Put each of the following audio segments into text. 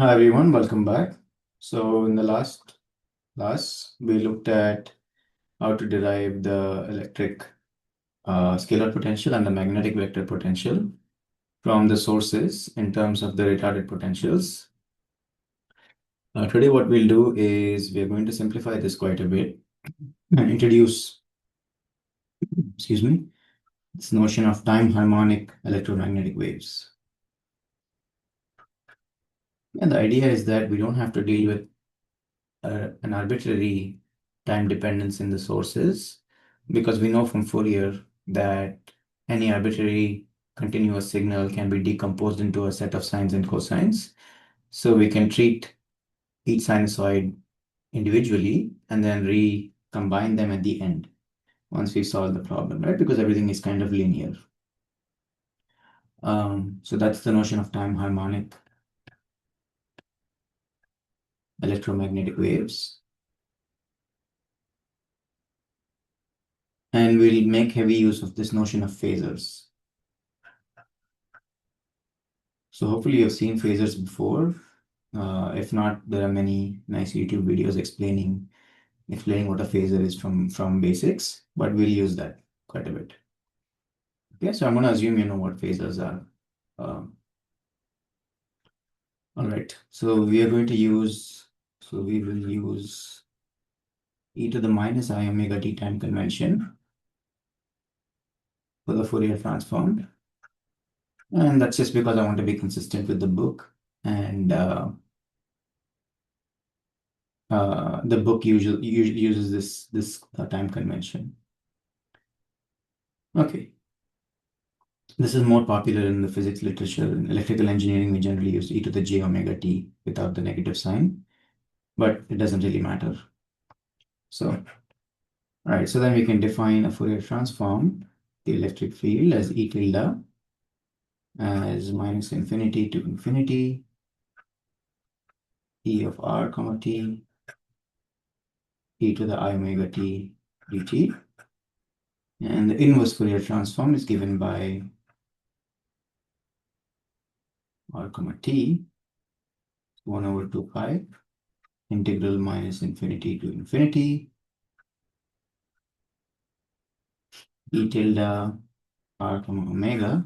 Hi everyone, welcome back. So in the last class, we looked at how to derive the electric scalar potential and the magnetic vector potential from the sources in terms of the retarded potentials. Today what we'll do is we're going to simplify this quite a bit and introduce, excuse me, this notion of time harmonic electromagnetic waves. And the idea is that we don't have to deal with an arbitrary time dependence in the sources because we know from Fourier that any arbitrary continuous signal can be decomposed into a set of sines and cosines. So we can treat each sinusoid individually and then recombine them at the end once we solve the problem, right? Because everything is kind of linear. So that's the notion of time harmonic electromagnetic waves. And we'll make heavy use of this notion of phasors. So hopefully you've seen phasors before. If not, there are many nice YouTube videos explaining what a phasor is from basics, but we'll use that quite a bit. Okay, so I'm going to assume you know what phasors are. All right, so we will use e to the minus I omega t time convention for the Fourier transform. And that's just because I want to be consistent with the book. And the book usually uses this time convention. Okay. This is more popular in the physics literature. In electrical engineering, we generally use e to the j omega t without the negative sign, but it doesn't really matter. So, all right, so then we can define a Fourier transform, the electric field as e tilde as minus infinity to infinity, e of r comma t, e to the I omega t dt. And the inverse Fourier transform is given by r comma t, 1 over 2 pi, integral minus infinity to infinity, e tilde r comma omega,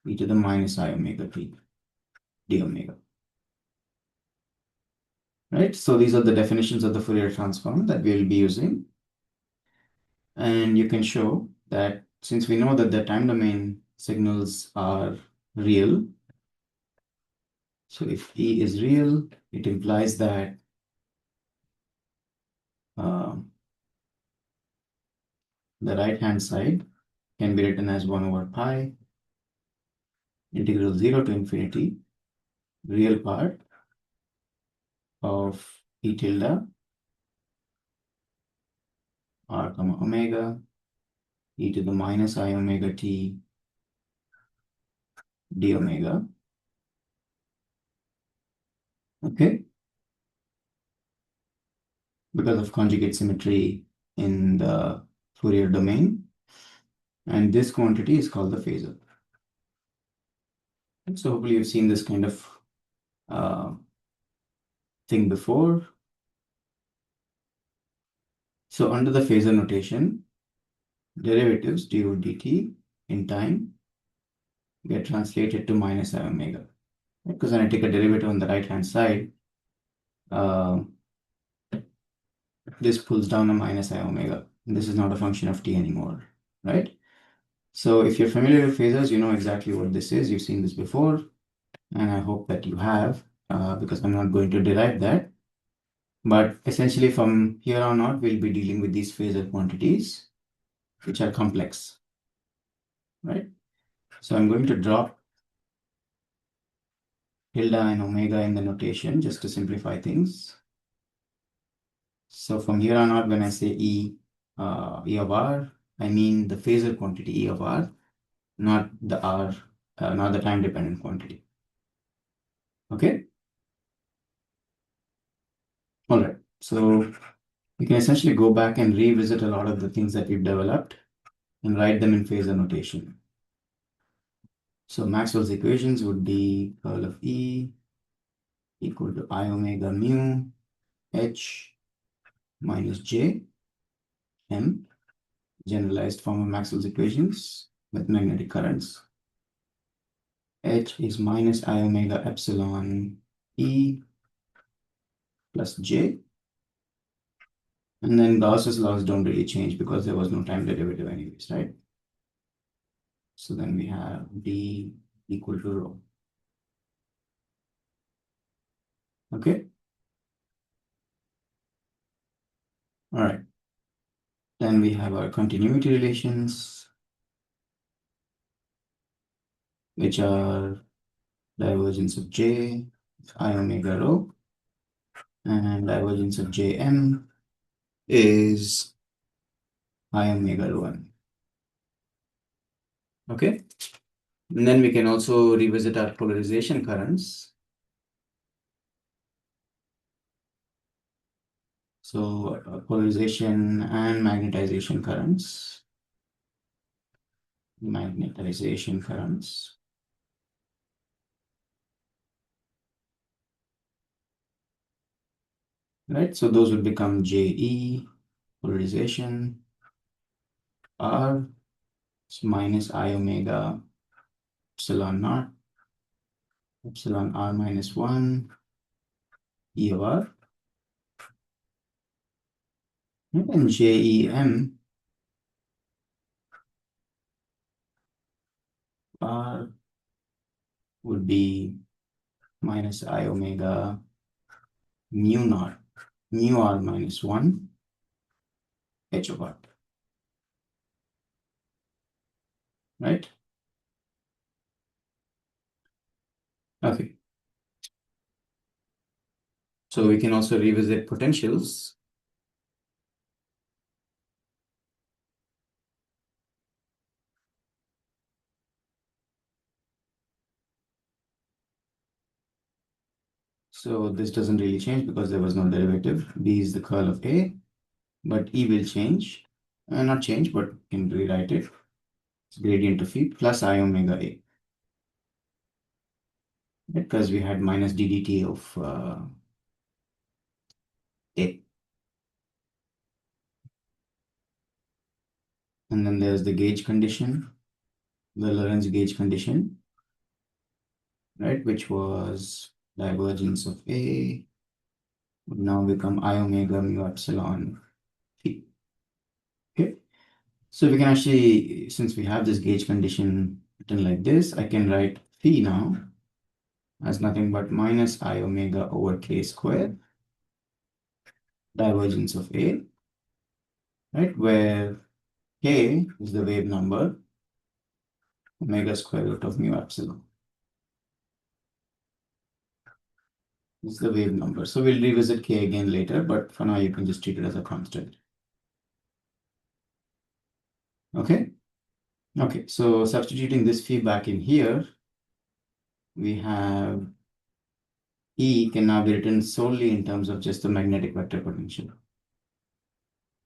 e to the minus I omega t d omega. Right? So these are the definitions of the Fourier transform that we'll be using. And you can show that since we know that the time domain signals are real, so if E is real, it implies that the right-hand side can be written as 1 over pi, integral 0 to infinity, real part of E tilde r comma omega, e to the minus I omega t d omega. Okay. Because of conjugate symmetry in the Fourier domain. And this quantity is called the phasor. So hopefully you've seen this kind of thing before. So under the phasor notation, derivatives du dt in time get translated to minus I omega. Because when I take a derivative on the right-hand side, this pulls down a minus I omega. This is not a function of t anymore, right? So if you're familiar with phasors, you know exactly what this is. You've seen this before, and I hope that you have, because I'm not going to derive that. But essentially from here on out, we'll be dealing with these phasor quantities, which are complex, right? So I'm going to drop tilde and omega in the notation just to simplify things. So from here on out, when I say E of R, I mean the phasor quantity E of R, not the R, not the time dependent quantity. Okay. All right. So we can essentially go back and revisit a lot of the things that we've developed and write them in phasor notation. So Maxwell's equations would be curl of E equal to I omega mu H minus J M, generalized form of Maxwell's equations with magnetic currents. H is minus I omega epsilon E plus J. And then Gauss's laws don't really change because there was no time derivative anyways, right? So then we have D equal to rho. Okay. All right. Then we have our continuity relations, which are divergence of J, I omega rho, and divergence of Jm is I omega rho m. Okay. And then we can also revisit our polarization currents. So polarization and magnetization currents. Magnetization currents. Right, so those would become JE, polarization, R, so minus I omega epsilon naught, epsilon R minus 1, E of R, and JEM, R would be minus I omega mu naught, mu R minus 1, H of R, right? Okay. So we can also revisit potentials. So this doesn't really change because there was no derivative. B is the curl of A, but E will change. Not change, but can rewrite it. It's gradient of E plus I omega A. Because we had minus ddt of A. And then there's the gauge condition, the Lorentz gauge condition, right, which was divergence of A would now become I omega mu epsilon phi. Okay, so we can actually, since we have this gauge condition written like this, I can write phi now as nothing but minus I omega over K squared, divergence of A, right, where K is the wave number, omega square root of mu epsilon. This is the wave number. So we'll revisit K again later, but for now you can just treat it as a constant. Okay? Okay, so substituting this phi back in here, we have E can now be written solely in terms of just the magnetic vector potential.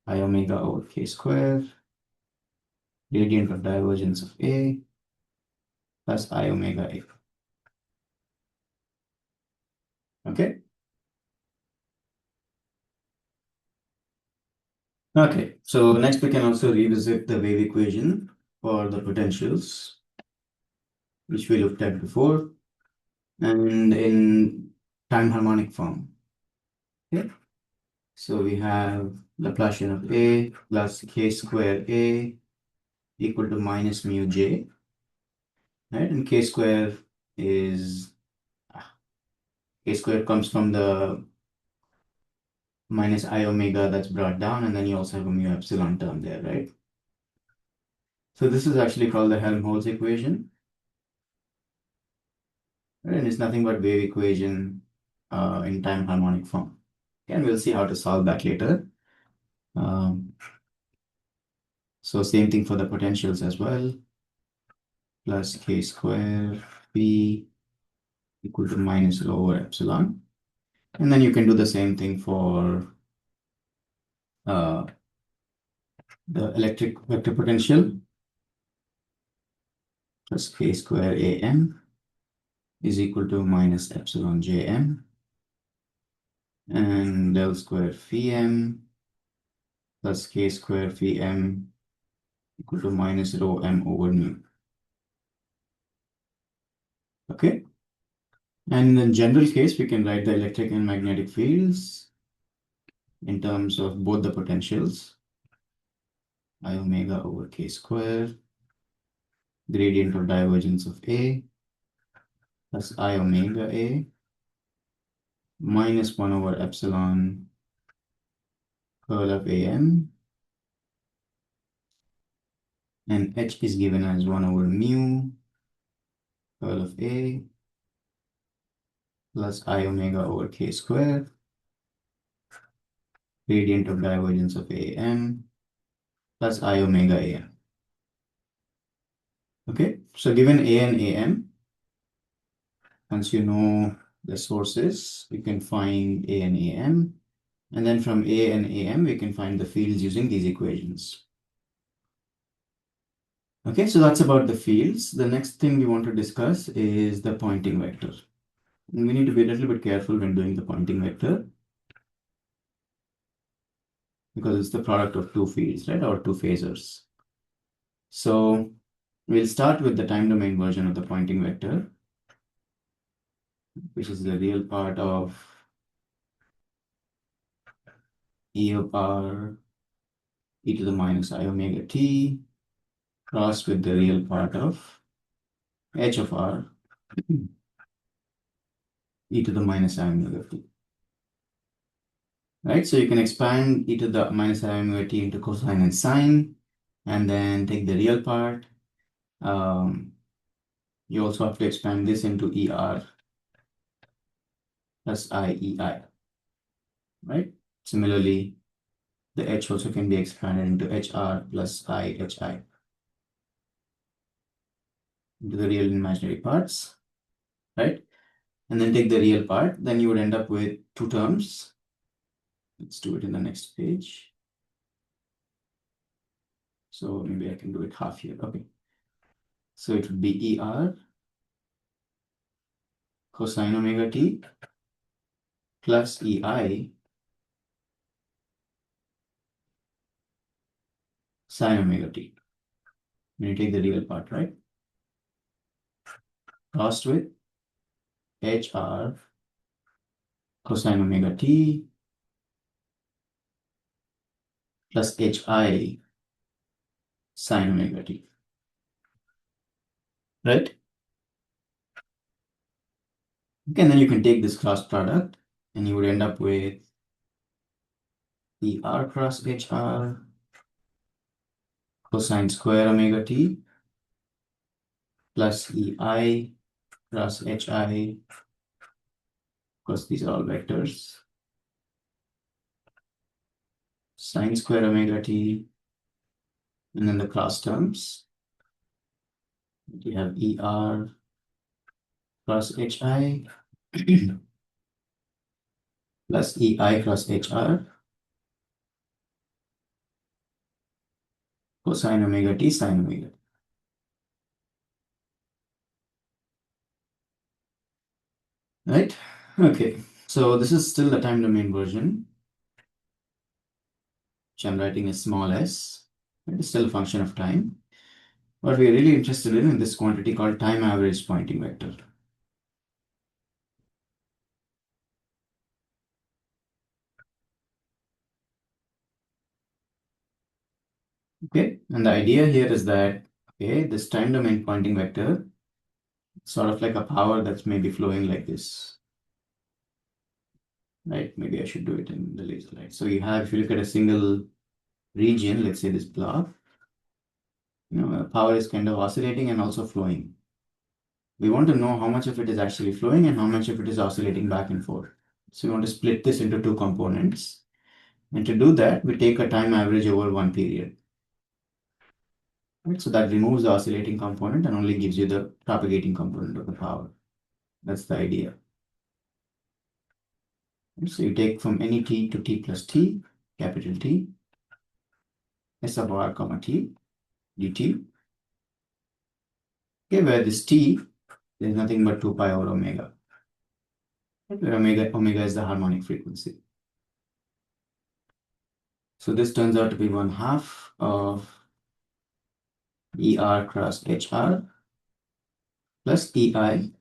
I omega over K square, gradient of divergence of A, plus I omega A. Okay? Okay, so next we can also revisit the wave equation for the potentials, which we looked at before, and in time harmonic form. Okay, so we have Laplacian of A plus K square A equal to minus mu J, right? And K square is, K square comes from the minus I omega that's brought down, and then you also have a mu epsilon term there, right? So this is actually called the Helmholtz equation, right? And it's nothing but wave equation in time harmonic form. And we'll see how to solve that later. So same thing for the potentials as well, plus K square P equal to minus rho over epsilon. And then you can do the same thing for uh, the electric vector potential, plus K square AM is equal to minus epsilon Jm. and del square phi m plus k square phi m equal to minus rho m over mu. Okay. And in the general case, we can write the electric and magnetic fields in terms of both the potentials, I omega over k square, gradient of divergence of A plus I omega A minus 1 over epsilon curl of AM, and H is given as 1 over mu curl of A plus I omega over k square, gradient of divergence of AM plus I omega AM. Okay, so given A and AM, once you know the sources, we can find A and AM, and then from A and AM, we can find the fields using these equations. Okay, so that's about the fields. The next thing we want to discuss is the Poynting vector. And we need to be a little bit careful when doing the Poynting vector because it's the product of two fields, right, or two phasors. So we'll start with the time domain version of the Poynting vector, which is the real part of e of r e to the minus I omega t crossed with the real part of h of r e to the minus I omega t. Right, so you can expand e to the minus I omega t into cosine and sine, and then take the real part. You also have to expand this into er plus I ei. Right? Similarly, the h also can be expanded into hr plus I hi into the real and imaginary parts, right? And then take the real part, then you would end up with two terms. Let's do it in the next page. So maybe I can do it half here. Okay. So it would be er cosine omega t plus ei sine omega t. When you take the real part, right? Crossed with hr cosine omega t plus hi sine omega t. Right? Okay, and then you can take this cross product and you would end up with er cross hr cosine square omega t plus ei cross hi, because these are all vectors, sine square omega t, and then the cross terms. You have er cross hi plus ei cross hr cosine omega t sine omega t. Right? Okay, so this is still the time domain version, which I'm writing as small s. It is still a function of time. What we're really interested in this quantity called time average Poynting vector. Okay, and the idea here is that, okay, this time domain Poynting vector, sort of like a power that's maybe flowing like this. Right? Maybe I should do it in the laser light. So you have, if you look at a single region, let's say this block, power is kind of oscillating and also flowing. We want to know how much of it is actually flowing and how much of it is oscillating back and forth. So we want to split this into two components. And to do that, we take a time average over one period. Right? So that removes the oscillating component and only gives you the propagating component of the power. That's the idea. So you take from any t to t plus t, capital T, s of r comma t, dt. Okay, where this t is nothing but 2 pi over omega. Right? Where omega is the harmonic frequency. So this turns out to be 1/2 of ER cross HR plus EI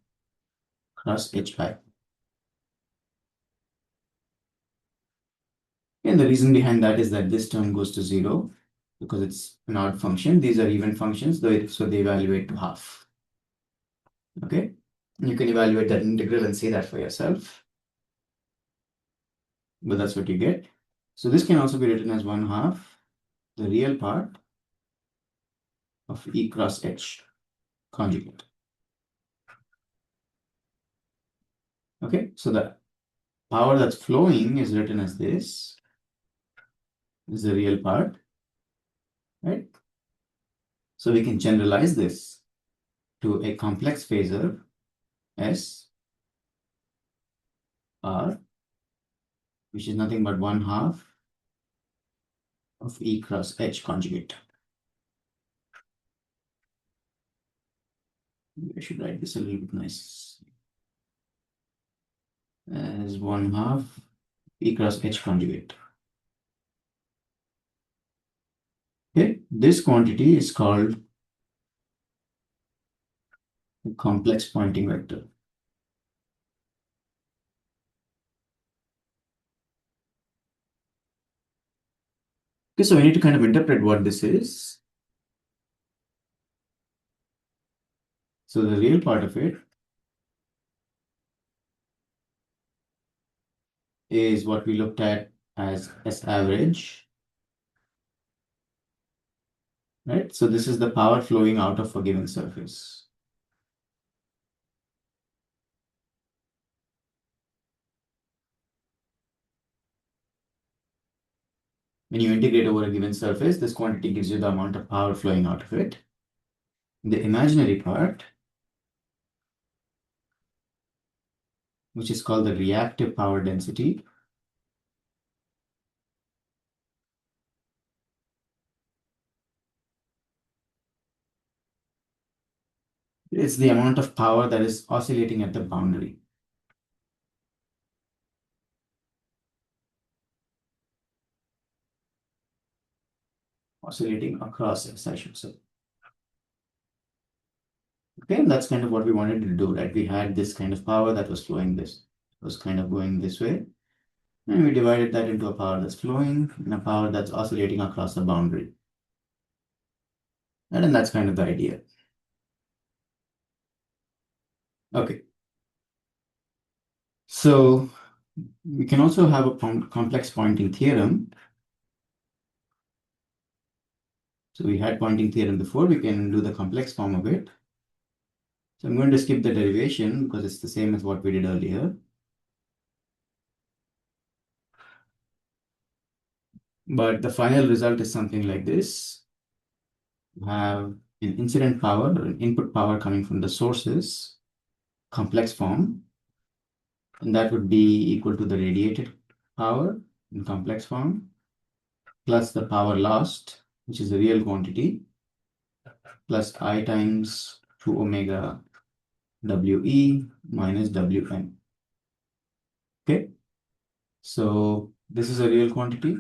cross HI. And the reason behind that is that this term goes to 0 because it's an odd function. These are even functions, so they evaluate to half. Okay, you can evaluate that integral and say that for yourself, but that's what you get. So this can also be written as 1/2 the real part of E cross H conjugate. Okay, so the power that's flowing is written as this is the real part, right? So we can generalize this to a complex phasor S R, which is nothing but 1/2 of E cross H conjugate. I should write this a little bit nice. As 1/2 E cross H conjugate. Okay, this quantity is called a complex Poynting vector. Okay, so we need to kind of interpret what this is. So the real part of it is what we looked at as S average, right? So this is the power flowing out of a given surface. When you integrate over a given surface, this quantity gives you the amount of power flowing out of it. The imaginary part, which is called the reactive power density, is the amount of power that is oscillating at the boundary. Oscillating across S, I should say. Okay, and that's kind of what we wanted to do, right? We had this kind of power that was flowing this, was kind of going this way. And we divided that into a power that's flowing and a power that's oscillating across the boundary. And then that's kind of the idea. Okay. So we can also have a complex Poynting theorem. So we had Poynting theorem before, we can do the complex form of it. So I'm going to skip the derivation because it's the same as what we did earlier. But the final result is something like this. You have an incident power or an input power coming from the sources, complex form, and that would be equal to the radiated power in complex form, plus the power lost, which is the real quantity, plus I times 2 omega WE minus WM. Okay, so this is a real quantity.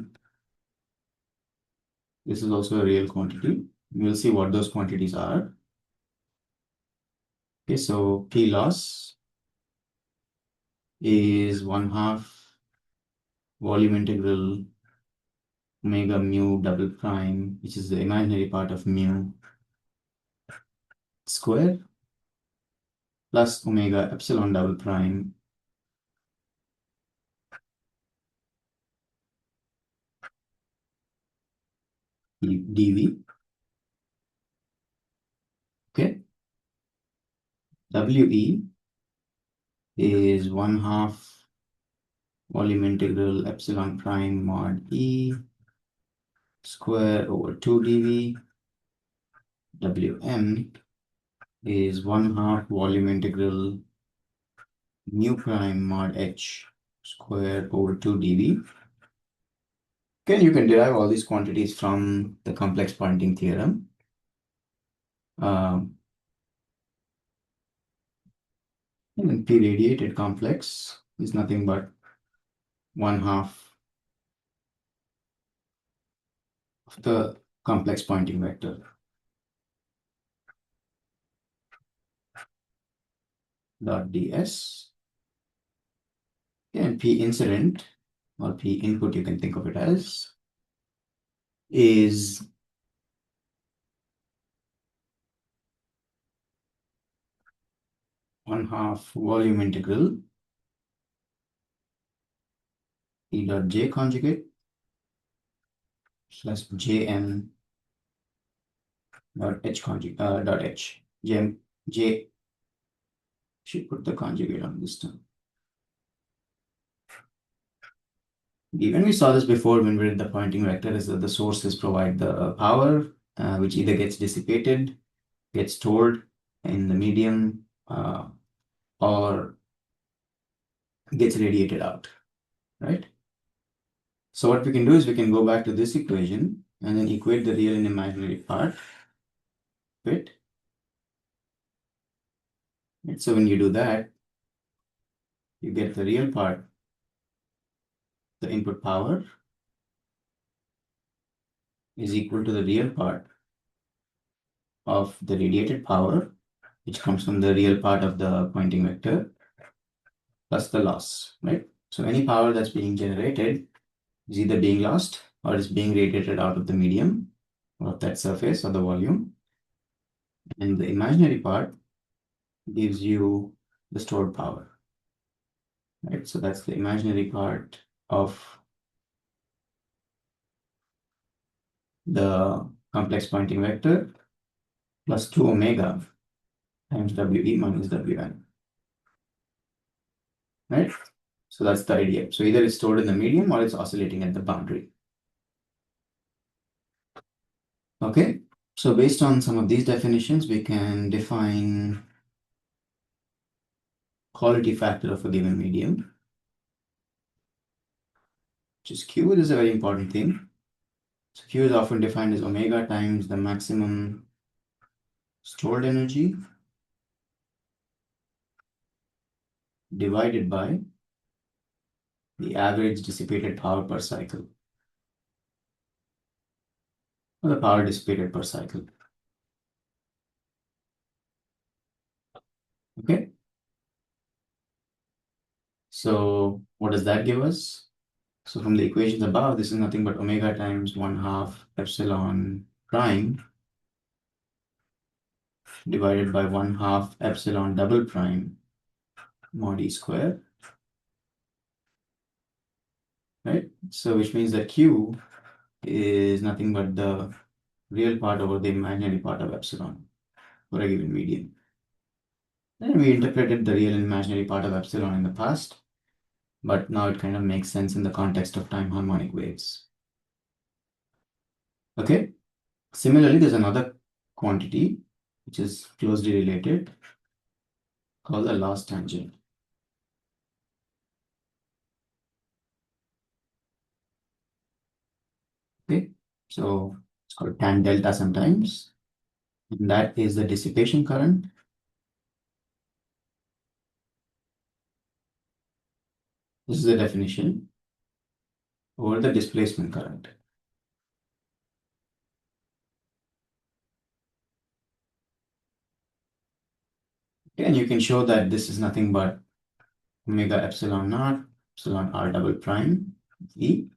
This is also a real quantity. We'll see what those quantities are. Okay, so P loss is 1/2 volume integral omega mu double prime, which is the imaginary part of mu square, plus omega epsilon double prime dV. Okay, WE is 1/2 volume integral epsilon prime mod E square over 2 dV. WM is 1/2 volume integral mu prime mod H square over 2 dV. Okay, you can derive all these quantities from the complex Poynting theorem. And then P radiated complex is nothing but 1/2 of the complex Poynting vector. Dot ds. And P incident or P input, you can think of it as, is one half volume integral E dot J conjugate plus Jm dot H conjugate dot H. J should put the conjugate on this term. When we saw this before when we did the Poynting vector, is that the sources provide the power, which either gets dissipated, gets stored in the medium, or gets radiated out, right? So what we can do is we can go back to this equation and then equate the real and imaginary part. Right? So when you do that, you get the real part, the input power is equal to the real part of the radiated power, which comes from the real part of the Poynting vector, plus the loss, right? So any power that's being generated is either being lost or is being radiated out of the medium or of that surface or the volume. And the imaginary part gives you the stored power, right? So that's the imaginary part of the complex Poynting vector plus 2 omega times WE minus WN, right? So that's the idea. So either it's stored in the medium or it's oscillating at the boundary. Okay, so based on some of these definitions, we can define quality factor of a given medium, which is Q. This is a very important thing. So Q is often defined as omega times the maximum stored energy divided by the average dissipated power per cycle, or the power dissipated per cycle. Okay. So what does that give us? So from the equations above, this is nothing but omega times 1/2 epsilon prime divided by 1/2 epsilon double prime mod E square, right? So which means that Q is nothing but the real part over the imaginary part of epsilon for a given medium. And we interpreted the real and imaginary part of epsilon in the past, but now it kind of makes sense in the context of time harmonic waves. Okay. Similarly, there's another quantity which is closely related called the loss tangent. Okay, so it's called tan delta sometimes, and that is the dissipation current. This is the definition over the displacement current. Okay, and you can show that this is nothing but omega epsilon naught, epsilon r double prime, E.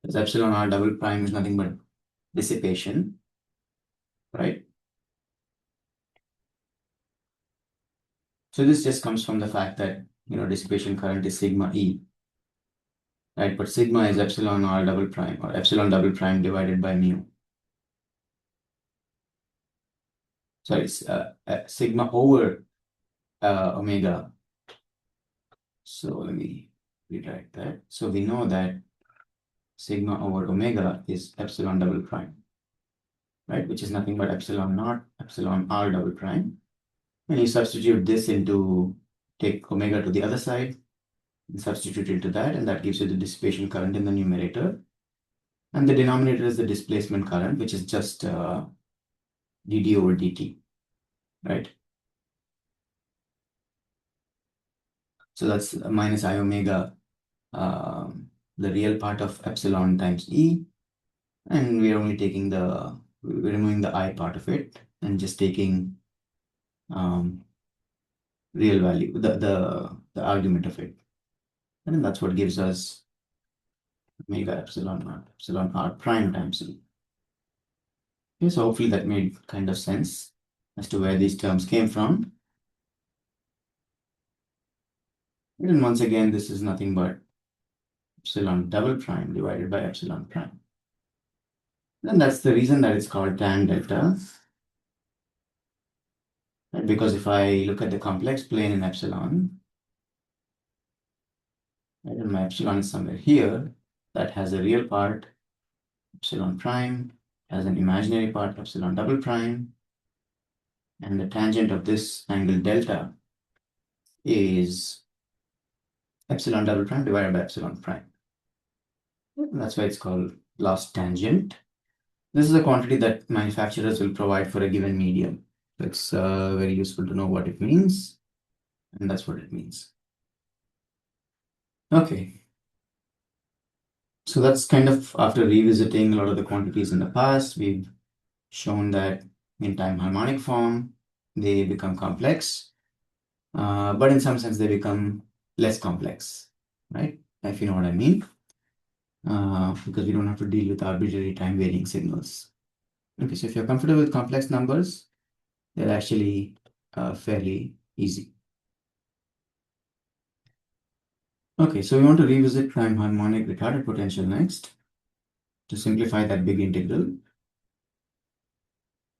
Because epsilon r double prime is nothing but dissipation, right? So this just comes from the fact that, dissipation current is sigma E, right? But sigma is epsilon r double prime or epsilon double prime divided by mu. Sorry, it's sigma over omega. So let me rewrite that. So we know that sigma over omega is epsilon double prime, right? Which is nothing but epsilon naught, epsilon r double prime. And you substitute this into, take omega to the other side, and substitute into that, and that gives you the dissipation current in the numerator. And the denominator is the displacement current, which is just dt over dt, right? So that's minus I omega, the real part of epsilon times E, And we're only taking we're removing the I part of it and just taking real value, the argument of it. And then that's what gives us omega epsilon r prime times E. Okay, so hopefully that made kind of sense as to where these terms came from. And once again, this is nothing but epsilon double prime divided by epsilon prime. And that's the reason that it's called tan delta. Right? Because if I look at the complex plane in epsilon, right, and my epsilon is somewhere here, that has a real part, epsilon prime, has an imaginary part, epsilon double prime, and the tangent of this angle delta is epsilon double prime divided by epsilon prime. And that's why it's called loss tangent. This is a quantity that manufacturers will provide for a given medium. It's very useful to know what it means, and that's what it means. Okay. So that's kind of after revisiting a lot of the quantities in the past, we've shown that in time harmonic form, they become complex, but in some sense they become less complex, right? If you know what I mean, because we don't have to deal with arbitrary time varying signals. Okay, so if you're comfortable with complex numbers, they're actually fairly easy. Okay, so we want to revisit time harmonic retarded potential next to simplify that big integral.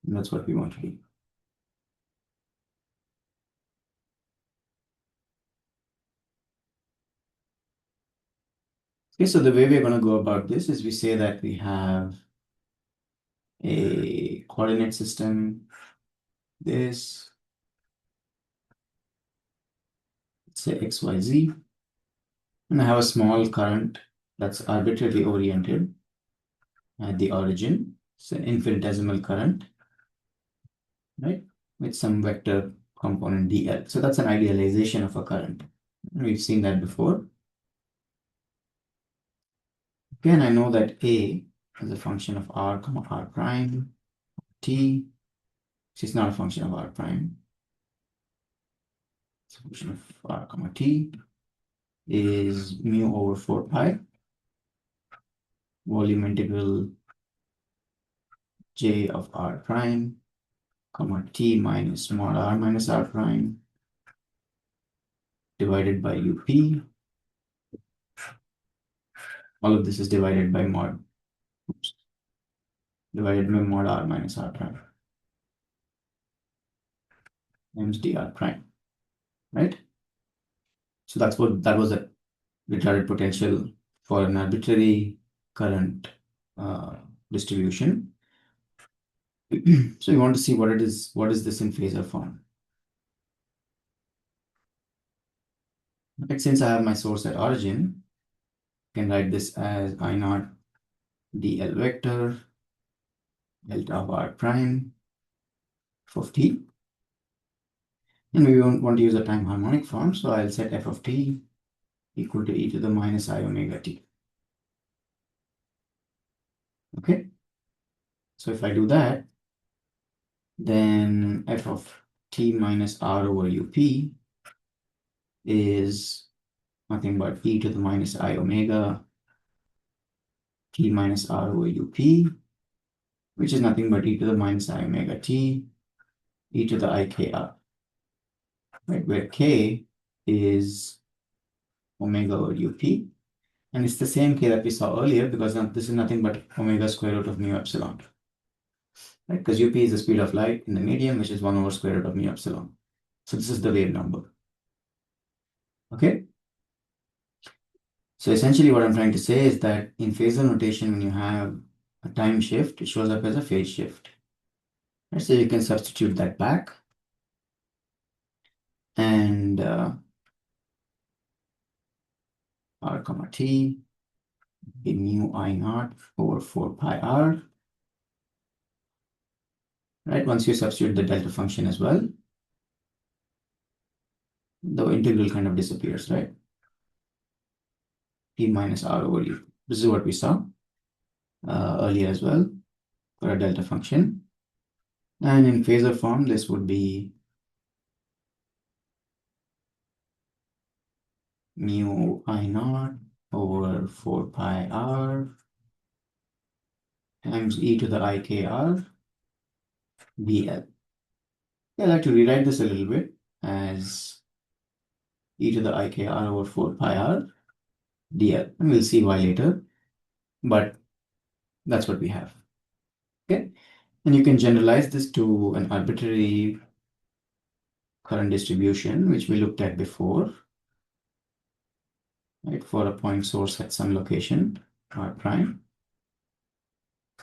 And that's what we want to do. Okay, so the way we're going to go about this is we say that we have a coordinate system, this, let's say XYZ, and I have a small current that's arbitrarily oriented at the origin. It's an infinitesimal current, right, with some vector component dl. So that's an idealization of a current. We've seen that before. Okay, and I know that A is a function of r comma r prime, t, which is not a function of r prime. It's a function of r comma t is mu over 4 pi, volume integral j of r prime, comma t minus mod r minus r prime divided by up. All of this is divided by mod r minus r prime times dr prime, right? So that was a retarded potential for an arbitrary current distribution. So you want to see what it is. What is this in phasor form? Right, since I have my source at origin, I can write this as I naught dl vector delta of r prime f of t. And we want to use a time harmonic form, so I'll set f of t equal to e to the minus I omega t. Okay, so if I do that, then f of t minus r over up is nothing but e to the minus I omega t minus r over up, which is nothing but e to the minus I omega t e to the ikr, right, where k is omega over up. And it's the same k that we saw earlier because this is nothing but omega square root of mu epsilon. Right? Because up is the speed of light in the medium, which is 1 over square root of mu epsilon. So this is the wave number. Okay? So essentially what I'm trying to say is that in phasor notation, when you have a time shift, it shows up as a phase shift. Right? So you can substitute that back. And r comma t be mu I naught over 4 pi r. Right? Once you substitute the delta function as well, the integral kind of disappears, right? T minus r over u. This is what we saw. earlier as well for a delta function. And in phasor form, this would be mu I naught over 4 pi r times e to the ikr dl. I like to rewrite this a little bit as e to the ikr over 4 pi r dl. And we'll see why later, but that's what we have. Okay, and you can generalize this to an arbitrary current distribution, which we looked at before, right, for a point source at some location, r prime.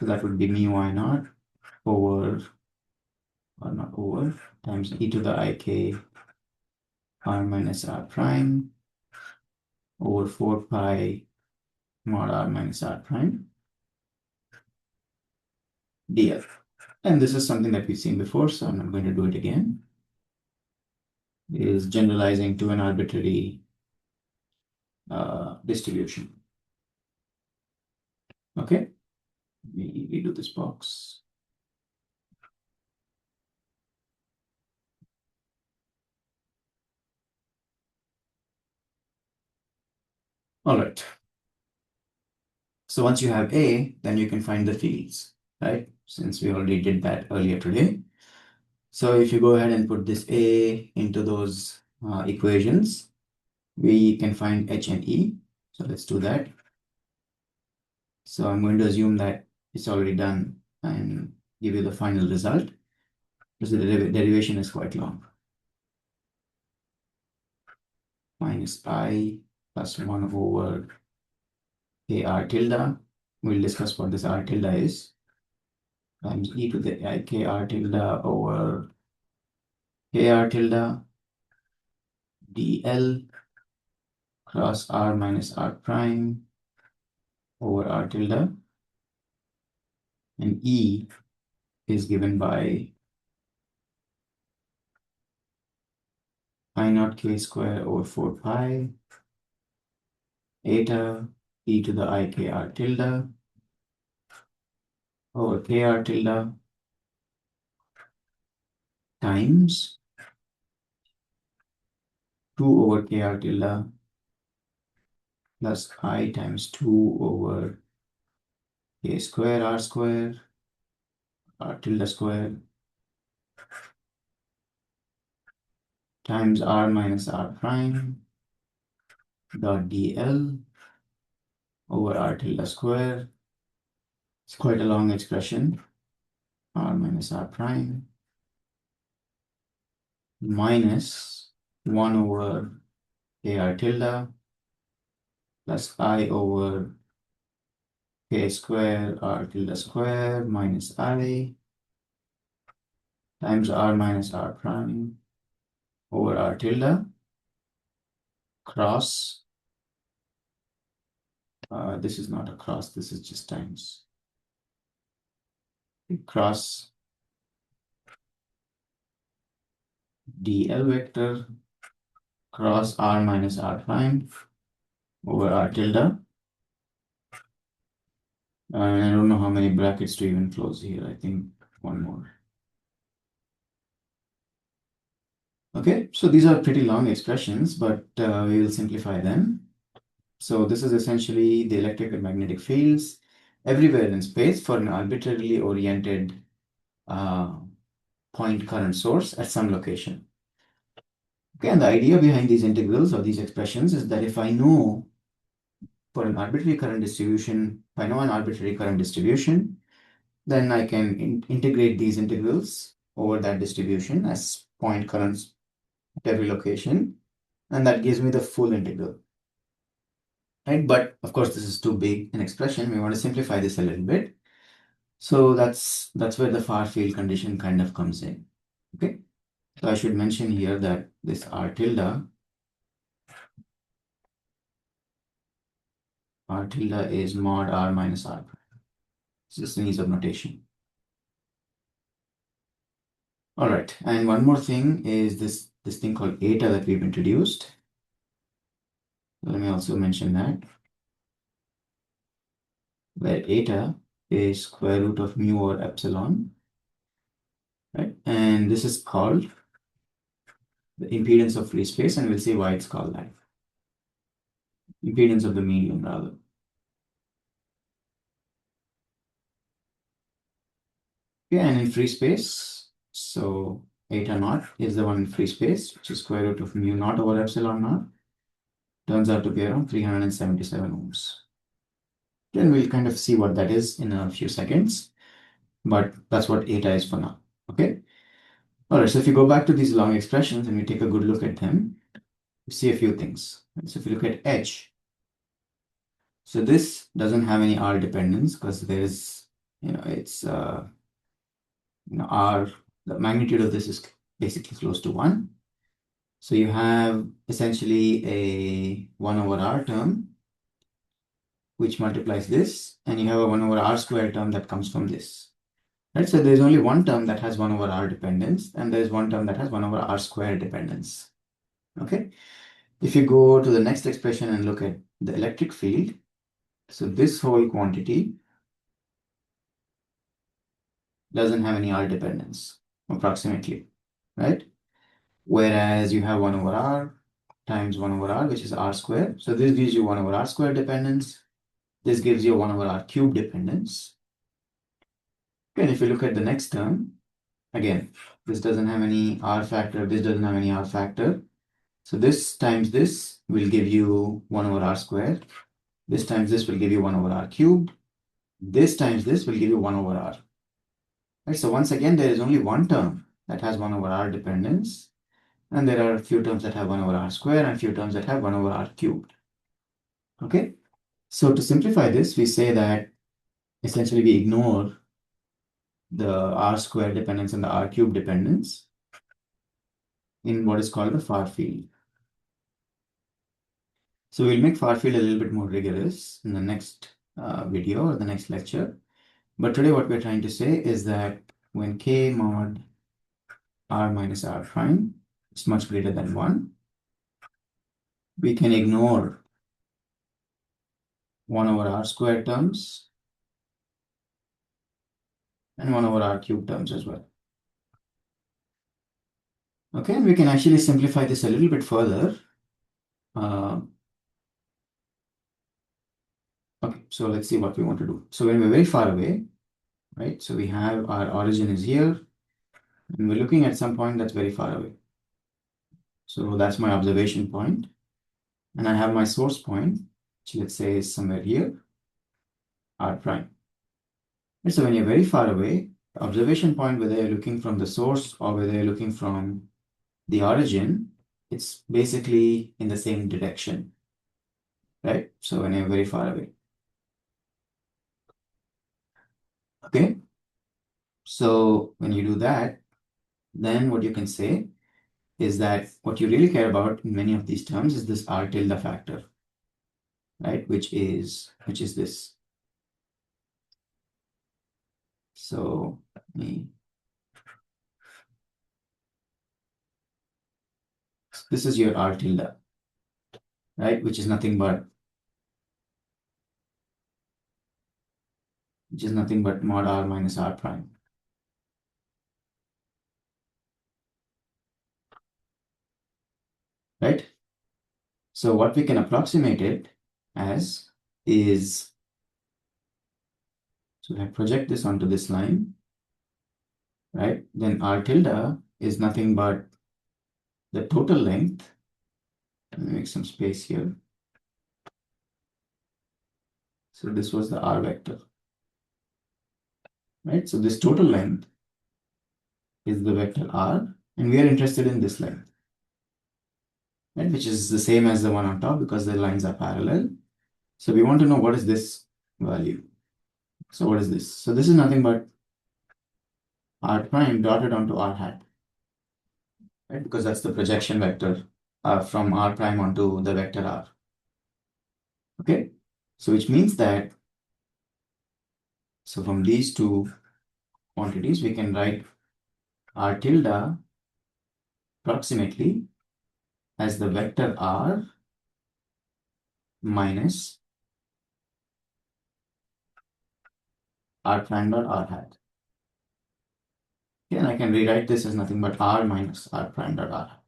So that would be mu I naught over, or not over, times e to the ik r minus r prime over 4 pi mod r minus r prime dl. And this is something that we've seen before, so I'm not going to do it again. It is generalizing to an arbitrary distribution. Okay, we redo this box. All right. So once you have A, then you can find the fields, right? Since we already did that earlier today. So if you go ahead and put this A into those equations, we can find H and E. So let's do that. So I'm going to assume that it's already done and give you the final result because the derivation is quite long. Minus I plus 1 over A r tilde. We'll discuss what this r tilde is. Times e to the ik r tilde over k r tilde dl cross r minus r prime over r tilde. And E is given by I naught k square over 4 pi eta e to the ik r tilde over k r tilde times 2 over k r tilde plus I times 2 over k square r tilde square times r minus r prime dot dl over r tilde square. It's quite a long expression. R minus r prime minus 1 over k r tilde plus I over k square r tilde square minus I times r minus r prime over r tilde cross, this is not a cross, this is just times, cross dl vector cross r minus r prime over r tilde. And I don't know how many brackets to even close here. I think one more. Okay, so these are pretty long expressions, but we will simplify them. So this is essentially the electric and magnetic fields everywhere in space for an arbitrarily oriented point current source at some location. Okay, and the idea behind these integrals or these expressions is that if I know for an arbitrary current distribution, if I know an arbitrary current distribution, then I can integrate these integrals over that distribution as point currents at every location, and that gives me the full integral. Right? But of course, this is too big an expression. We want to simplify this a little bit. So that's where the far field condition kind of comes in. Okay. So I should mention here that this r tilde is mod r minus r prime. It's just an ease of notation. All right. And one more thing is this thing called eta that we've introduced. Let me also mention that. Where eta is square root of mu or epsilon, right? And this is called the impedance of free space, and we'll see why it's called that. Impedance of the medium, rather. Okay, and in free space, so eta naught is the one in free space, which is square root of mu naught over epsilon naught. Turns out to be around 377 ohms. Then we'll kind of see what that is in a few seconds, but that's what eta is for now. Okay. All right. So if you go back to these long expressions and we take a good look at them, we see a few things. So if you look at H, so this doesn't have any R dependence because there's, it's, R, the magnitude of this is basically close to 1. So you have essentially a 1 over R term, which multiplies this, and you have a 1 over R squared term that comes from this. Right? So there's only one term that has 1 over R dependence, and there's one term that has 1 over R squared dependence. Okay. If you go to the next expression and look at the electric field, so this whole quantity doesn't have any R dependence, approximately, right? Whereas you have 1 over R times 1 over R, which is R squared. So this gives you 1 over R squared dependence. This gives you 1 over R cubed dependence. And if you look at the next term, again, this doesn't have any R factor, this doesn't have any R factor. So this times this will give you 1 over R squared. This times this will give you 1 over R cubed. This times this will give you 1 over R. Right, so once again, there is only one term that has 1 over R dependence. And there are a few terms that have 1 over R squared and a few terms that have 1 over R cubed. Okay. So to simplify this, we say that essentially we ignore the R squared dependence and the R cubed dependence in what is called the far field. So we'll make far field a little bit more rigorous in the next video or the next lecture. But today what we're trying to say is that when K mod R minus R prime is much greater than 1, we can ignore 1 over R squared terms and 1 over R cubed terms as well. Okay, and we can actually simplify this a little bit further. Okay, so let's see what we want to do. So when we're very far away, right? So we have our origin is here, and we're looking at some point that's very far away. So that's my observation point. And I have my source point, which let's say is somewhere here, R prime. And so when you're very far away, the observation point, whether you're looking from the source or whether you're looking from the origin, it's basically in the same direction, right? So when you're very far away. Okay. So when you do that, then what you can say is that what you really care about in many of these terms is this R tilde factor, right? Which is this. So this is your R tilde, right? Which is nothing but mod R minus R prime. Right? So what we can approximate it as is, so if I project this onto this line, right? Then R tilde is nothing but the total length. Let me make some space here. So this was the R vector, right? So this total length is the vector R, and we are interested in this length, right? Which is the same as the one on top because the lines are parallel. So we want to know what is this value. So what is this? So this is nothing but R prime dotted onto R hat, right? Because that's the projection vector from R prime onto the vector R. Okay, so which means that, so from these two quantities, we can write R tilde approximately as the vector R minus r prime dot r hat. Okay, and I can rewrite this as nothing but r minus r prime dot r hat.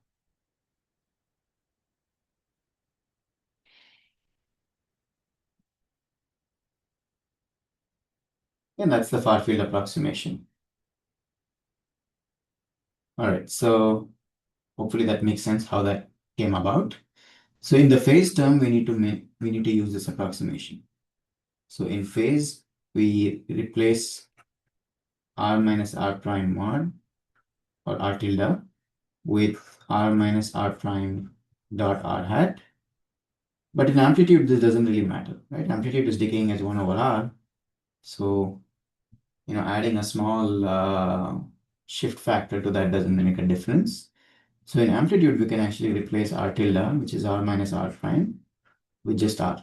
And that's the far field approximation. All right, so hopefully that makes sense how that came about. So in the phase term, we need to use this approximation. So in phase, we replace r minus r prime mod or r tilde with r minus r prime dot r hat. But in amplitude, this doesn't really matter, right? Amplitude is decaying as 1 over r. So, adding a small shift factor to that doesn't make a difference. So in amplitude, we can actually replace r tilde, which is r minus r prime, with just r.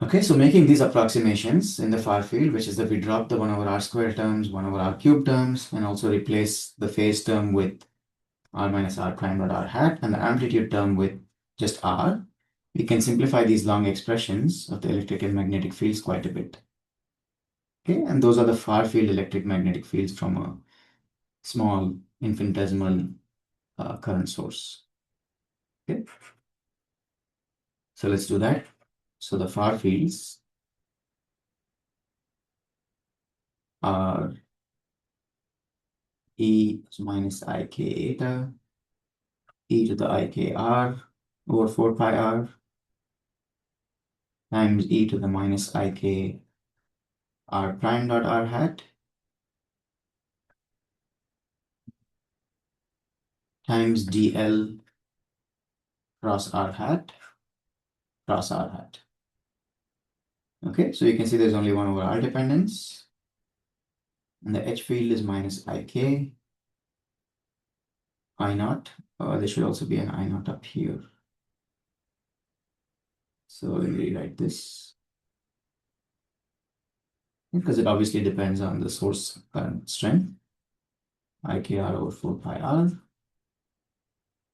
Okay, so making these approximations in the far field, which is that we drop the 1 over r square terms, 1 over r cube terms, and also replace the phase term with r minus r prime dot r hat, and the amplitude term with just r, we can simplify these long expressions of the electric and magnetic fields quite a bit. Okay, and those are the far field electric magnetic fields from a small infinitesimal current source. Okay, so let's do that. So the far fields are e minus ik eta e to the ikr over 4 pi r times e to the minus ik r prime dot r hat times dl cross r hat cross r hat. Okay, so you can see there's only 1 over r dependence. And the H field is minus ik, I naught. There should also be an I naught up here. So let me rewrite this. Because it obviously depends on the source current strength. IKR over 4 pi r.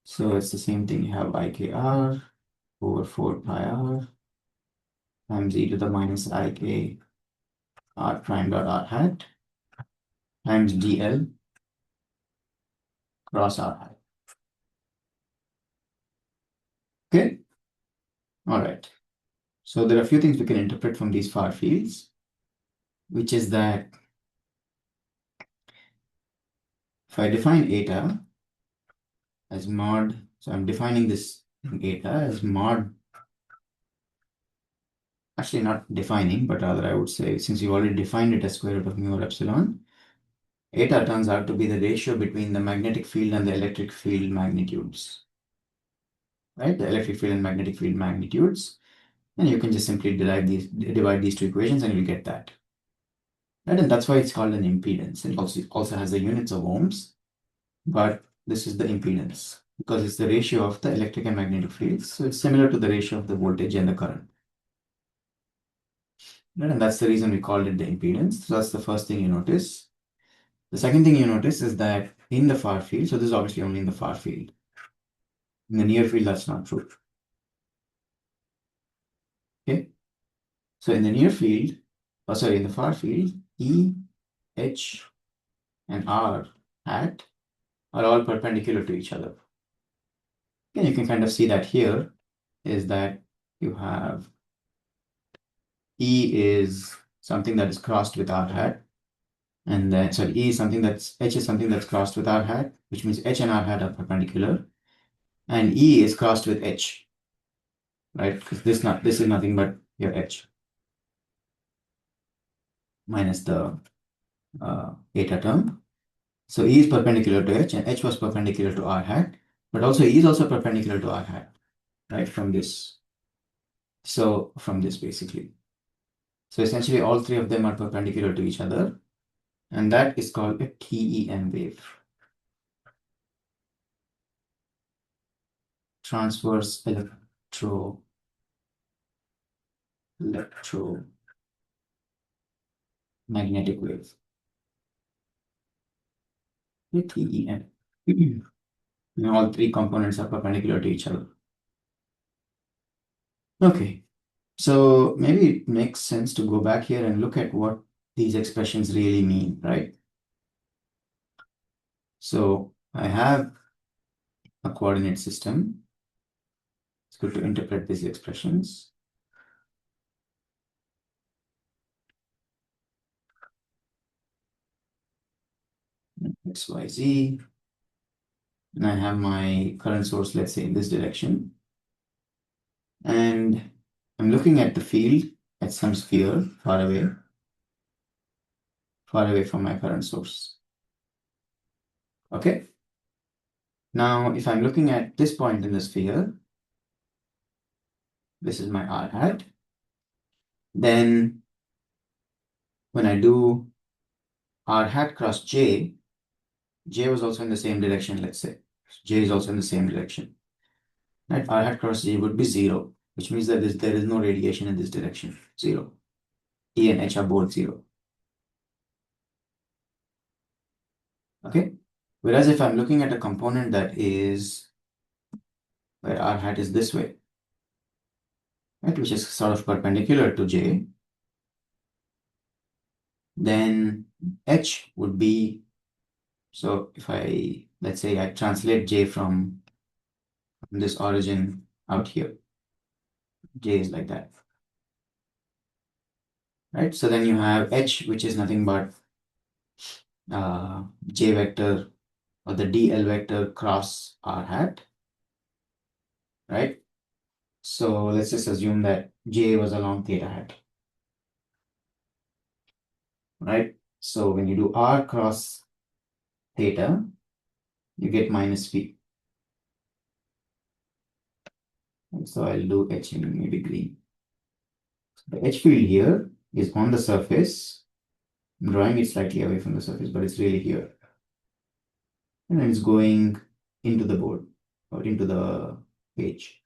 So it's the same thing. You have IKR over 4 pi r times e to the minus ik r prime dot r hat times dl cross r hat. Okay. All right. So there are a few things we can interpret from these far fields, which is that if I define eta as mod, so I'm defining this eta as mod, actually not defining, but rather I would say, since you already defined it as square root of mu or epsilon, eta turns out to be the ratio between the magnetic field and the electric field magnitudes, right? The electric field and magnetic field magnitudes. And you can just simply divide these two equations and you'll get that. Right? And that's why it's called an impedance. It also has the units of ohms, but this is the impedance because it's the ratio of the electric and magnetic fields. So it's similar to the ratio of the voltage and the current. Right? And that's the reason we called it the impedance. So that's the first thing you notice. The second thing you notice is that in the far field, so this is obviously only in the far field. In the near field, that's not true. Okay. So in the near field, in the far field, E, H, and R hat are all perpendicular to each other. And you can kind of see that here is that you have E is something that is crossed with R hat. And then, sorry, H is something that's crossed with R hat, which means H and R hat are perpendicular. And E is crossed with H, right? Because this is nothing but your H minus the eta term. So E is perpendicular to H and H was perpendicular to R hat, but also E is also perpendicular to R hat, right? From this. So from this basically. So essentially all three of them are perpendicular to each other. And that is called a TEM wave. Transverse electromagnetic wave. A TEM. All three components are perpendicular to each other. Okay. So maybe it makes sense to go back here and look at what these expressions really mean, right? So I have a coordinate system. It's good to interpret these expressions. X, Y, Z. And I have my current source, let's say in this direction. And I'm looking at the field at some sphere far away from my current source. Okay. Now, if I'm looking at this point in the sphere, this is my r hat. Then when I do r hat cross j, j was also in the same direction, let's say. J is also in the same direction. Right? R hat cross j would be 0, which means that there is no radiation in this direction. 0. E and H are both 0. Okay. Whereas if I'm looking at a component that is where r hat is this way, right, which is sort of perpendicular to j, then H would be, so if let's say I translate j from this origin out here, j is like that, right? So then you have H, which is nothing but j vector or the dl vector cross r hat, right? So let's just assume that j was along theta hat, right? So when you do r cross theta, you get minus v. And so I'll do H in maybe green. The H field here is on the surface. I'm drawing it slightly away from the surface, but it's really here. And then it's going into the board or into the page.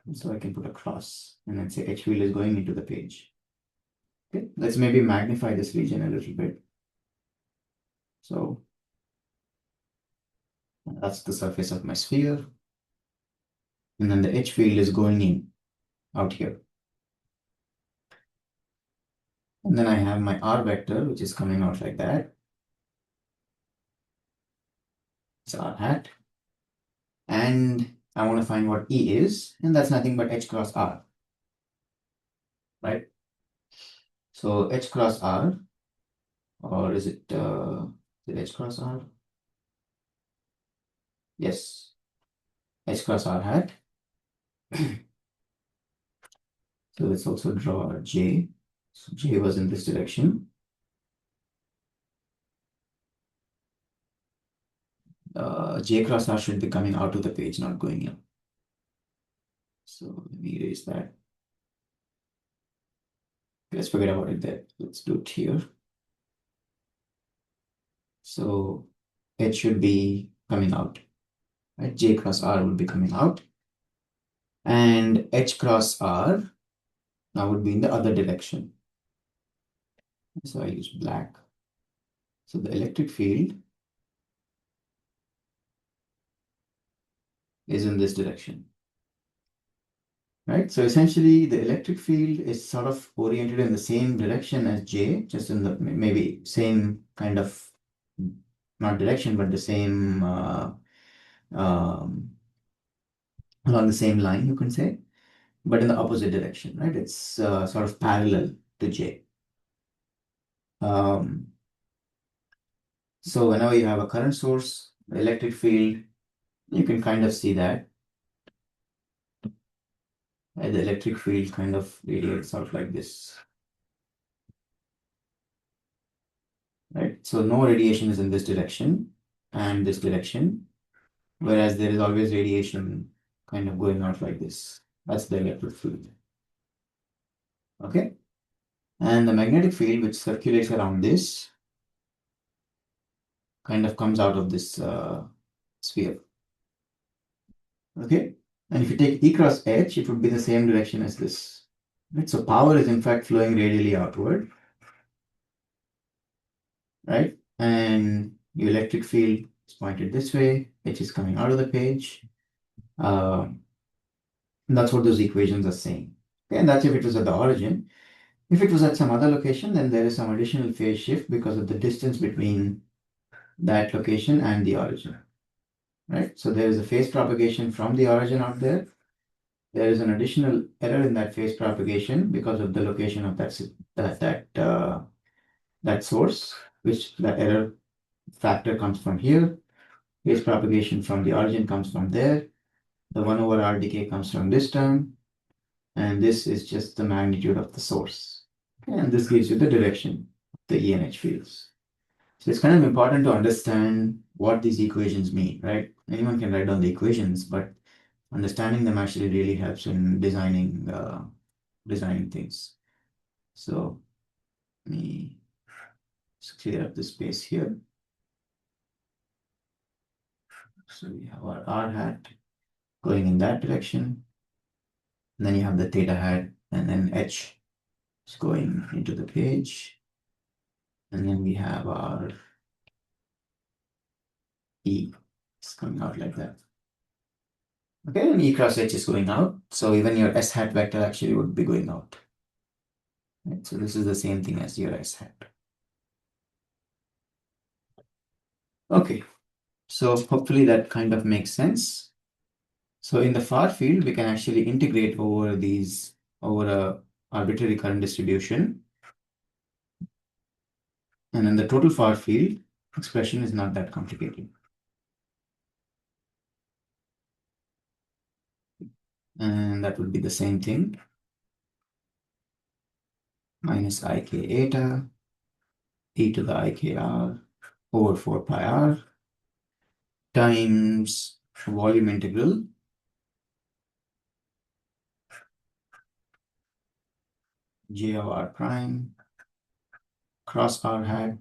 And so I can put a cross and then say H field is going into the page. Okay, let's maybe magnify this region a little bit. So that's the surface of my sphere. And then the H field is going in out here. And then I have my R vector, which is coming out like that. It's R hat. And I want to find what E is, and that's nothing but H cross R, right? So H cross R, or is it H cross R? Yes, H cross R hat. So let's also draw a J. So J was in this direction. J cross R should be coming out of the page, not going in. So let me erase that. Let's forget about it there. Let's do it here. So H should be coming out, right? J cross R would be coming out. And H cross R now would be in the other direction. So I use black. So the electric field is in this direction, right? So essentially the electric field is sort of oriented in the same direction as J, just in the maybe same kind of, not direction, but the same, along the same line, you can say, but in the opposite direction, right? It's sort of parallel to J. So whenever you have a current source, the electric field, you can kind of see that. Right? The electric field kind of radiates out like this. Right? So no radiation is in this direction and this direction, whereas there is always radiation kind of going out like this. That's the electric field. Okay? And the magnetic field, which circulates around this, kind of comes out of this sphere. Okay? And if you take E cross H, it would be the same direction as this. Right? So power is in fact flowing radially outward. Right? And the electric field is pointed this way, H is coming out of the page. That's what those equations are saying. Okay, and that's if it was at the origin. If it was at some other location, then there is some additional phase shift because of the distance between that location and the origin, right? So there is a phase propagation from the origin out there. There is an additional error in that phase propagation because of the location of that source, which the error factor comes from here. Phase propagation from the origin comes from there. The 1 over r decay comes from this term, and this is just the magnitude of the source. Okay, and this gives you the direction of the ENH fields. So it's kind of important to understand what these equations mean, right? Anyone can write down the equations, but understanding them actually really helps in designing things. So let me just clear up the space here. So we have our r hat going in that direction. And then you have the theta hat, and then h is going into the page. And then we have our e is coming out like that. Okay, and e cross h is going out. So even your s hat vector actually would be going out. Right? So this is the same thing as your s hat. Okay, so hopefully that kind of makes sense. So in the far field, we can actually integrate over a arbitrary current distribution. And in the total far field, expression is not that complicated. And that would be the same thing. Minus ik eta e to the ikr over 4 pi r times volume integral j of r prime cross r hat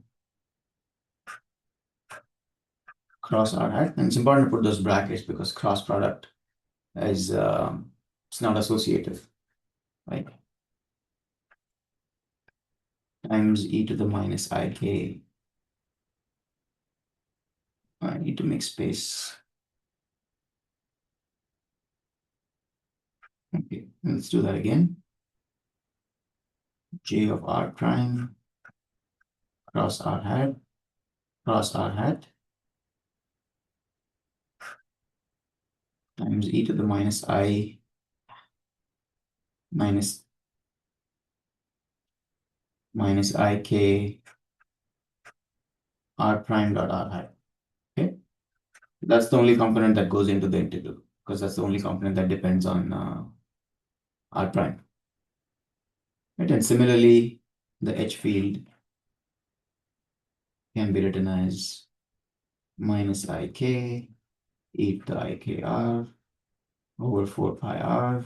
cross r hat. And it's important to put those brackets because cross product is it's not associative, right? Times e to the minus ik. I need to make space. Okay, let's do that again. J of r prime cross r hat cross r hat times e to the minus I minus ik r prime dot r hat. Okay, that's the only component that goes into the integral because that's the only component that depends on r prime. Right, and similarly, the h field can be written as minus ik e to the ikr over 4 pi r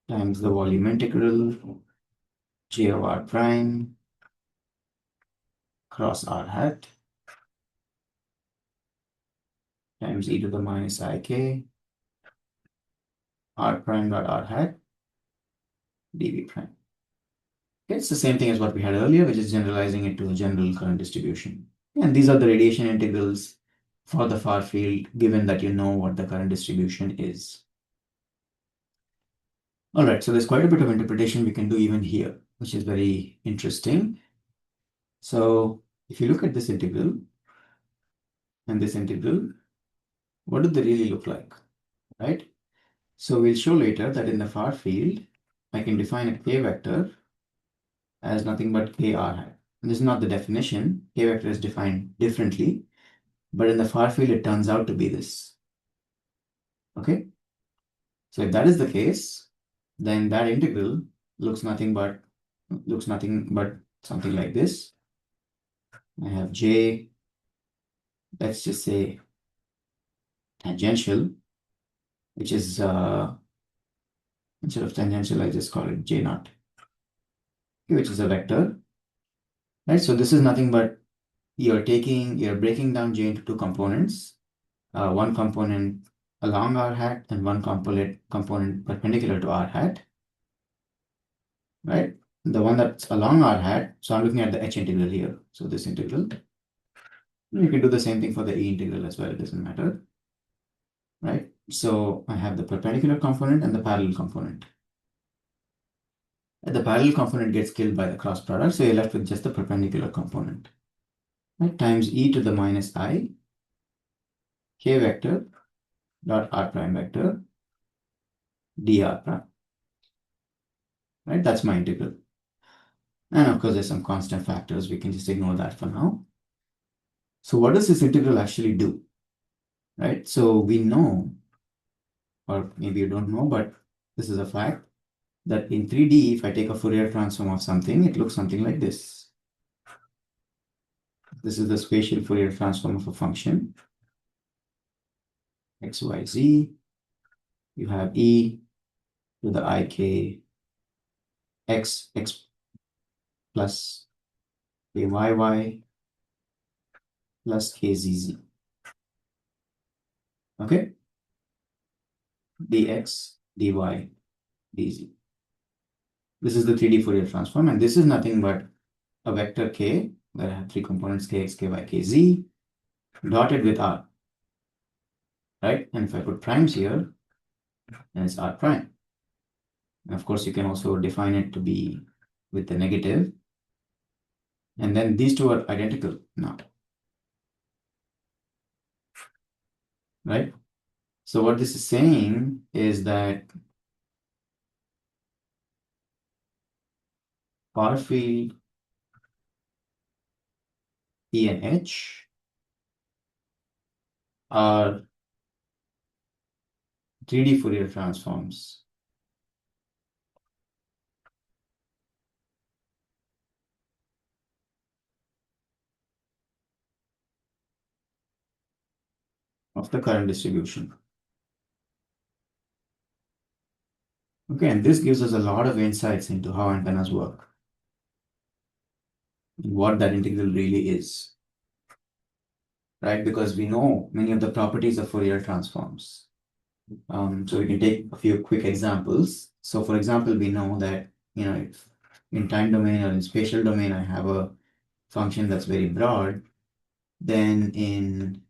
times the volume integral j of r prime cross r hat times e to the minus ik r prime dot r hat dv prime. Okay, it's the same thing as what we had earlier, which is generalizing it to a general current distribution. And these are the radiation integrals for the far field, given that you know what the current distribution is. All right, so there's quite a bit of interpretation we can do even here, which is very interesting. So if you look at this integral and this integral, what do they really look like, right? So we'll show later that in the far field, I can define a k vector as nothing but kr hat. And this is not the definition. K vector is defined differently, but in the far field, it turns out to be this. Okay? So if that is the case, then that integral looks nothing but something like this. I have j, let's just say tangential, which is instead of tangential, I just call it j naught, which is a vector. Right? So this is nothing but you're breaking down j into two components, one component along r hat and one component perpendicular to r hat, right? The one that's along r hat, so I'm looking at the h integral here. So this integral, you can do the same thing for the e integral as well, it doesn't matter, right? So I have the perpendicular component and the parallel component. The parallel component gets killed by the cross product, so you're left with just the perpendicular component. Right? Times e to the minus I k vector dot r prime vector dr prime. Right? That's my integral. And of course, there's some constant factors. We can just ignore that for now. So what does this integral actually do? Right? So we know, or maybe you don't know, but this is a fact, that in 3D, if I take a Fourier transform of something, it looks something like this. This is the spatial Fourier transform of a function, x, y, z. You have e to the ik x plus kyy plus kzz. Okay? dx, dy, dz. This is the 3D Fourier transform, and this is nothing but a vector k, where I have three components kx, ky, kz, dotted with r, right? And if I put primes here, then it's r prime. And of course, you can also define it to be with the negative. And then these two are identical now, right? So what this is saying is that far field E and H are 3D Fourier transforms of the current distribution. Okay, and this gives us a lot of insights into how antennas work and what that integral really is, right? Because we know many of the properties of Fourier transforms. So we can take a few quick examples. So for example, we know that, if in time domain or in spatial domain, I have a function that's very broad, then in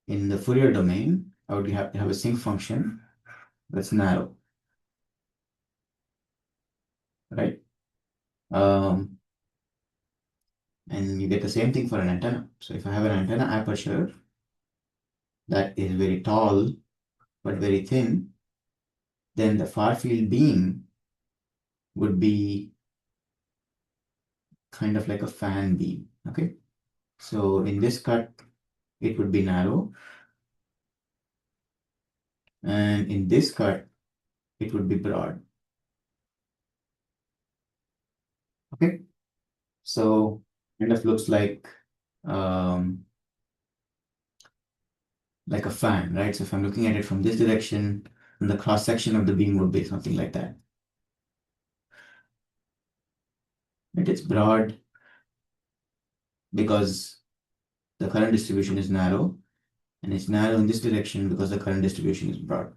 the Fourier domain, I would have to have a sinc function that's narrow, right? And you get the same thing for an antenna. So if I have an antenna aperture that is very tall but very thin, then the far field beam would be kind of like a fan beam, okay? So in this cut, it would be narrow. And in this cut, it would be broad, okay? So kind of looks um, like a fan, right? So if I'm looking at it from this direction, then the cross section of the beam would be something like that. Right? It's broad because the current distribution is narrow, and it's narrow in this direction because the current distribution is broad.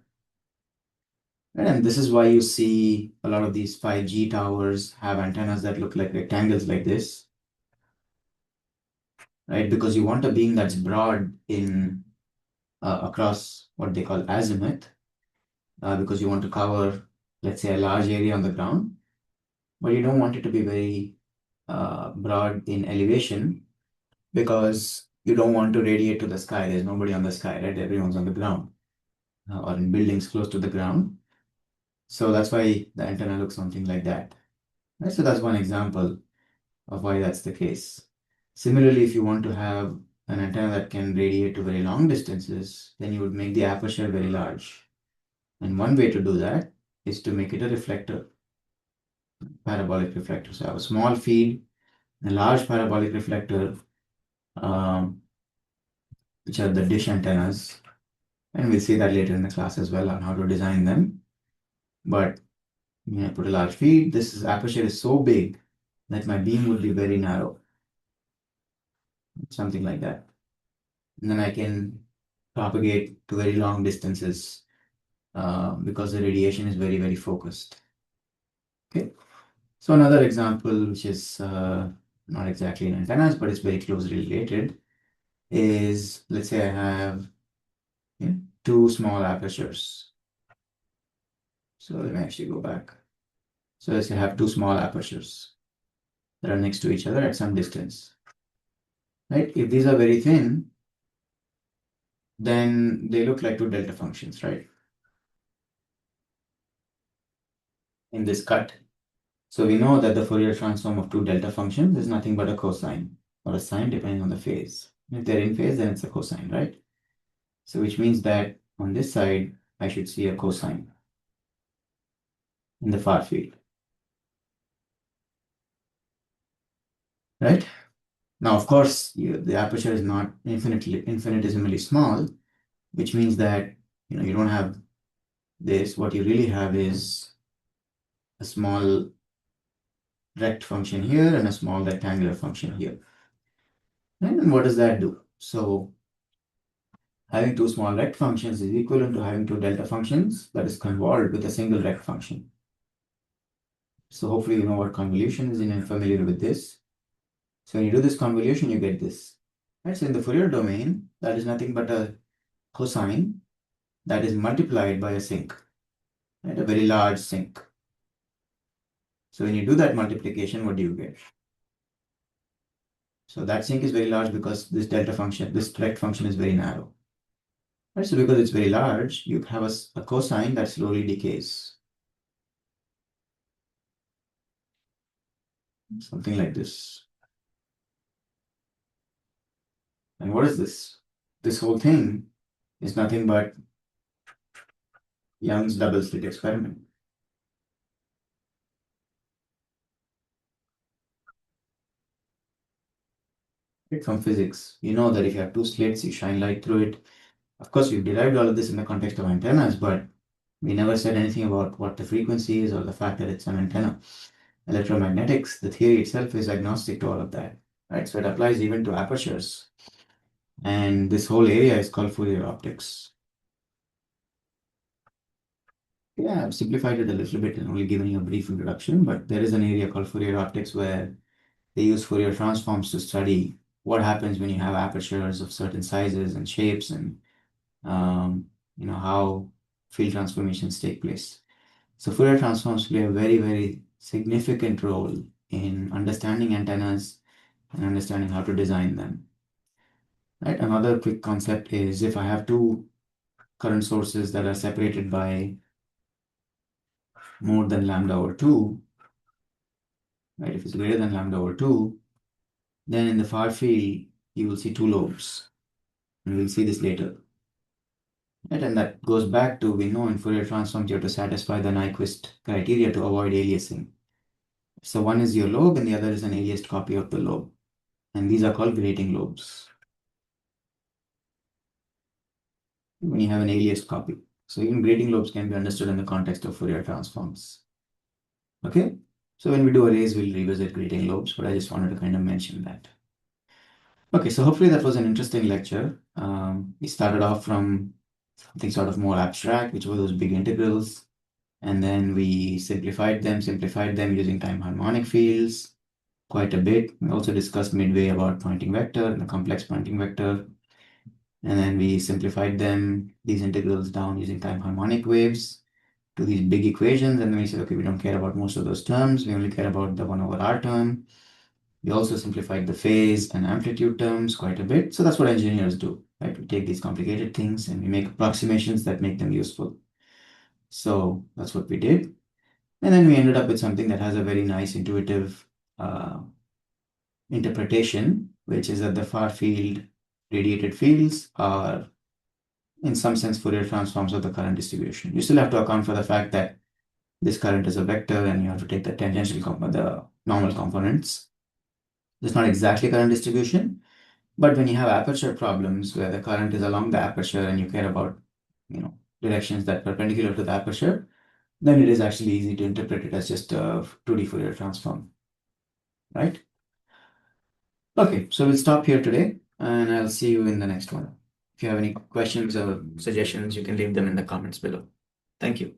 Right? And this is why you see a lot of these 5G towers have antennas that look like rectangles like this, right? Because you want a beam that's broad in across what they call azimuth, because you want to cover, let's say, a large area on the ground, but you don't want it to be very broad in elevation because you don't want to radiate to the sky. There's nobody on the sky, right? Everyone's on the ground or in buildings close to the ground. So that's why the antenna looks something like that. Right? So that's one example of why that's the case. Similarly, if you want to have an antenna that can radiate to very long distances, then you would make the aperture very large. And one way to do that is to make it a reflector, parabolic reflector. So I have a small feed, a large parabolic reflector, um, which are the dish antennas. And we'll see that later in the class as well on how to design them. But put a large feed. This aperture is so big that my beam would be very narrow, something like that. And then I can propagate to very long distances because the radiation is very, very focused. Okay. So another example, which is not exactly in antennas, but it's very closely related, is let's say I have two small apertures. So let me actually go back. So let's say I have two small apertures that are next to each other at some distance, right? If these are very thin, then they look like two delta functions, right? In this cut. So we know that the Fourier transform of two delta functions is nothing but a cosine or a sine depending on the phase. If they're in phase, then it's a cosine, right? So which means that on this side, I should see a cosine in the far field, right? Now, of course, the aperture is not infinitesimally small, which means that you don't have this. What you really have is a small rect function here and a small rectangular function here. And what does that do? So having two small rect functions is equivalent to having two delta functions that is convolved with a single rect function. So hopefully you know what convolution is and you're familiar with this. So when you do this convolution, you get this. Right? So in the Fourier domain, that is nothing but a cosine that is multiplied by a sinc, right? A very large sinc. So when you do that multiplication, what do you get? So that sinc is very large because this delta function, this rect function is very narrow. Right? So because it's very large, you have a cosine that slowly decays. Something like this. And what is this? This whole thing is nothing but Young's double slit experiment. Right, from physics, you know that if you have two slits, you shine light through it. Of course, we've derived all of this in the context of antennas, but we never said anything about what the frequency is or the fact that it's an antenna. Electromagnetics, the theory itself is agnostic to all of that, right? So it applies even to apertures. And this whole area is called Fourier optics. Yeah, I've simplified it a little bit and only given you a brief introduction, but there is an area called Fourier optics where they use Fourier transforms to study what happens when you have apertures of certain sizes and shapes and how field transformations take place. So Fourier transforms play a very, very significant role in understanding antennas and understanding how to design them. Right? Another quick concept is if I have two current sources that are separated by more than lambda over 2, right? If it's greater than lambda over 2, then in the far field, you will see two lobes. And we'll see this later. Right? And that goes back to, we know in Fourier transforms, you have to satisfy the Nyquist criteria to avoid aliasing. So one is your lobe and the other is an aliased copy of the lobe. And these are called grating lobes when you have an aliased copy. So even grating lobes can be understood in the context of Fourier transforms. Okay? So when we do arrays, we'll revisit grating lobes, but I just wanted to kind of mention that. Okay, so hopefully that was an interesting lecture. We started off from something sort of more abstract, which were those big integrals. And then we simplified them using time harmonic fields quite a bit. We also discussed midway about Poynting vector and the complex Poynting vector. And then we simplified these integrals down using time harmonic waves to these big equations. And then we said, okay, we don't care about most of those terms. We only care about the 1 over r term. We also simplified the phase and amplitude terms quite a bit. So that's what engineers do, right? We take these complicated things and we make approximations that make them useful. So that's what we did. And then we ended up with something that has a very nice intuitive interpretation, which is that the far field radiated fields are in some sense Fourier transforms of the current distribution. You still have to account for the fact that this current is a vector and you have to take the the normal components. It's not exactly current distribution, but when you have aperture problems where the current is along the aperture and you care about, directions that are perpendicular to the aperture, then it is actually easy to interpret it as just a 2D Fourier transform, right? Okay, so we'll stop here today and I'll see you in the next one. If you have any questions or suggestions, you can leave them in the comments below. Thank you.